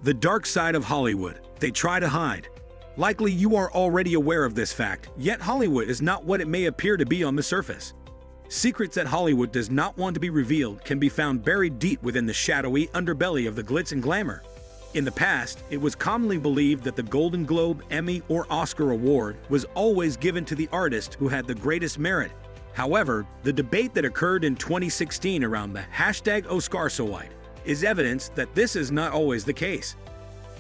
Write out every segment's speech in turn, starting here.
The dark side of Hollywood, they try to hide. Likely you are already aware of this fact, yet Hollywood is not what it may appear to be on the surface. Secrets that Hollywood does not want to be revealed can be found buried deep within the shadowy underbelly of the glitz and glamour. In the past, it was commonly believed that the Golden Globe, Emmy, or Oscar award was always given to the artist who had the greatest merit. However, the debate that occurred in 2016 around the #OscarSoWhite is evidence that this is not always the case.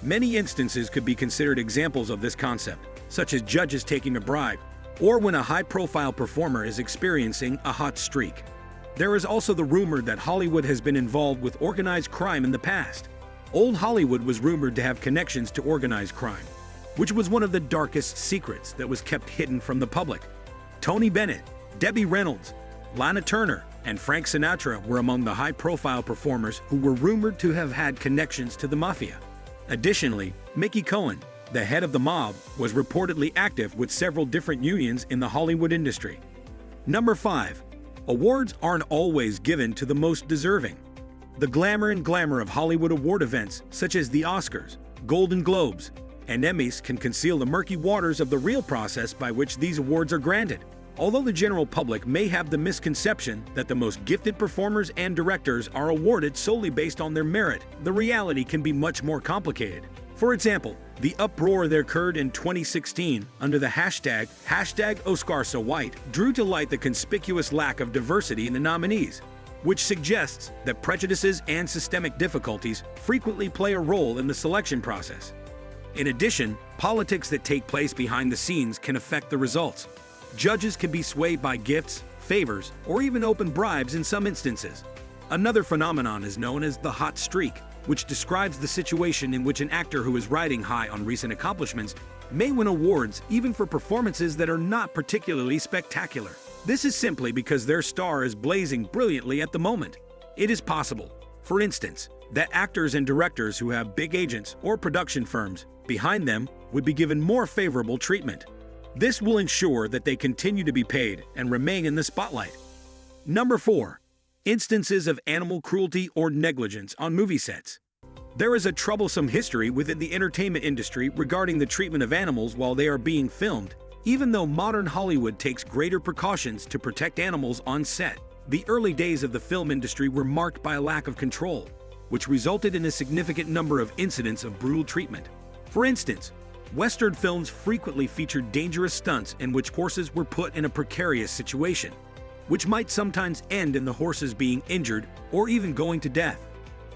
Many instances could be considered examples of this concept, such as judges taking a bribe, or when a high-profile performer is experiencing a hot streak. There is also the rumor that Hollywood has been involved with organized crime in the past. Old Hollywood was rumored to have connections to organized crime, which was one of the darkest secrets that was kept hidden from the public. Tony Bennett, Debbie Reynolds, Lana Turner, and Frank Sinatra were among the high-profile performers who were rumored to have had connections to the mafia. Additionally, Mickey Cohen, the head of the mob, was reportedly active with several different unions in the Hollywood industry. Number 5. Awards aren't always given to the most deserving. The glamour of Hollywood award events, such as the Oscars, Golden Globes, and Emmys, can conceal the murky waters of the real process by which these awards are granted. Although the general public may have the misconception that the most gifted performers and directors are awarded solely based on their merit, the reality can be much more complicated. For example, the uproar that occurred in 2016 under the #OscarSoWhite drew to light the conspicuous lack of diversity in the nominees, which suggests that prejudices and systemic difficulties frequently play a role in the selection process. In addition, politics that take place behind the scenes can affect the results. Judges can be swayed by gifts, favors, or even open bribes in some instances. Another phenomenon is known as the hot streak, which describes the situation in which an actor who is riding high on recent accomplishments may win awards even for performances that are not particularly spectacular. This is simply because their star is blazing brilliantly at the moment. It is possible, for instance, that actors and directors who have big agents or production firms behind them would be given more favorable treatment. This will ensure that they continue to be paid and remain in the spotlight. Number 4. Instances of animal cruelty or negligence on movie sets. There is a troublesome history within the entertainment industry regarding the treatment of animals while they are being filmed. Even though modern Hollywood takes greater precautions to protect animals on set, the early days of the film industry were marked by a lack of control, which resulted in a significant number of incidents of brutal treatment. For instance, Western films frequently featured dangerous stunts in which horses were put in a precarious situation, which might sometimes end in the horses being injured or even going to death.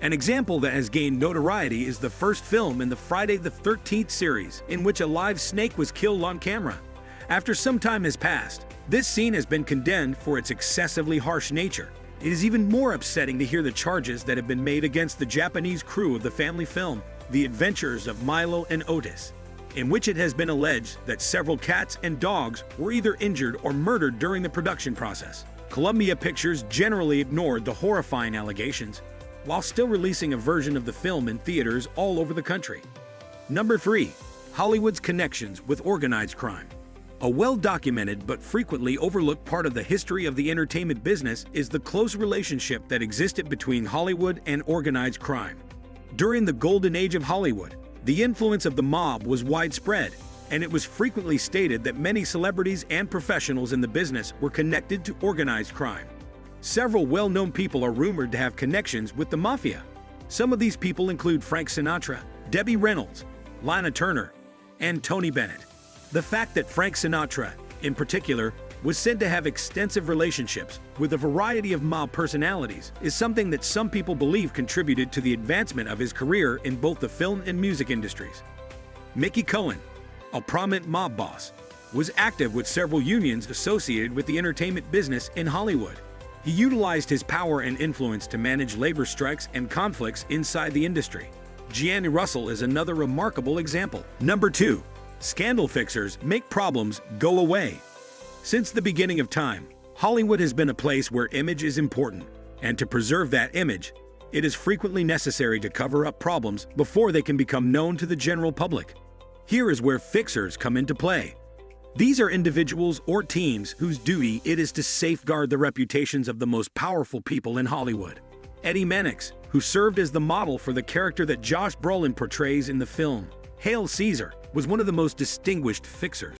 An example that has gained notoriety is the first film in the Friday the 13th series in which a live snake was killed on camera. After some time has passed, this scene has been condemned for its excessively harsh nature. It is even more upsetting to hear the charges that have been made against the Japanese crew of the family film, The Adventures of Milo and Otis, in which it has been alleged that several cats and dogs were either injured or murdered during the production process. Columbia Pictures generally ignored the horrifying allegations, while still releasing a version of the film in theaters all over the country. Number 3. Hollywood's connections with organized crime. A well-documented but frequently overlooked part of the history of the entertainment business is the close relationship that existed between Hollywood and organized crime. During the golden age of Hollywood, the influence of the mob was widespread, and it was frequently stated that many celebrities and professionals in the business were connected to organized crime. Several well-known people are rumored to have connections with the mafia. Some of these people include Frank Sinatra, Debbie Reynolds, Lana Turner, and Tony Bennett. The fact that Frank Sinatra, in particular, was said to have extensive relationships with a variety of mob personalities is something that some people believe contributed to the advancement of his career in both the film and music industries. Mickey Cohen, a prominent mob boss, was active with several unions associated with the entertainment business in Hollywood. He utilized his power and influence to manage labor strikes and conflicts inside the industry. Gianni Russell is another remarkable example. Number 2. Scandal fixers make problems go away. Since the beginning of time, Hollywood has been a place where image is important, and to preserve that image, it is frequently necessary to cover up problems before they can become known to the general public. Here is where fixers come into play. These are individuals or teams whose duty it is to safeguard the reputations of the most powerful people in Hollywood. Eddie Mannix, who served as the model for the character that Josh Brolin portrays in the film Hail Caesar, was one of the most distinguished fixers.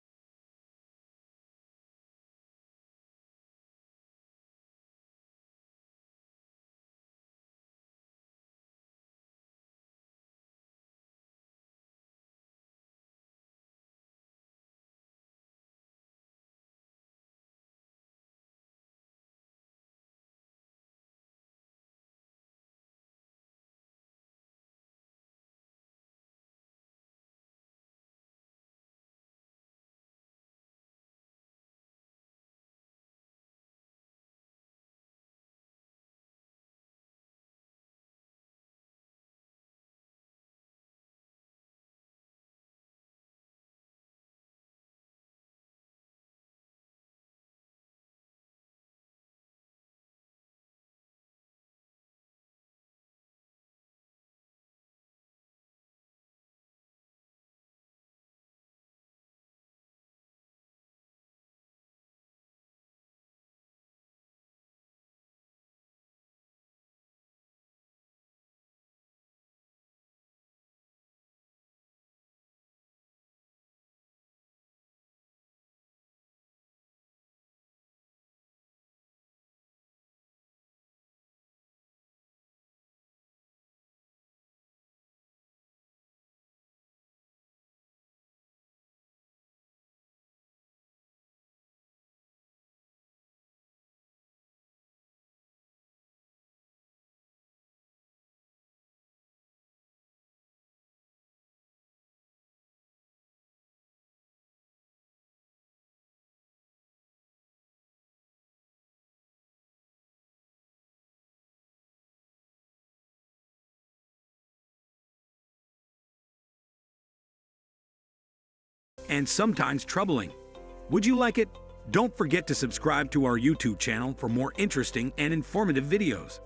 And sometimes troubling. Would you like it? Don't forget to subscribe to our YouTube channel for more interesting and informative videos.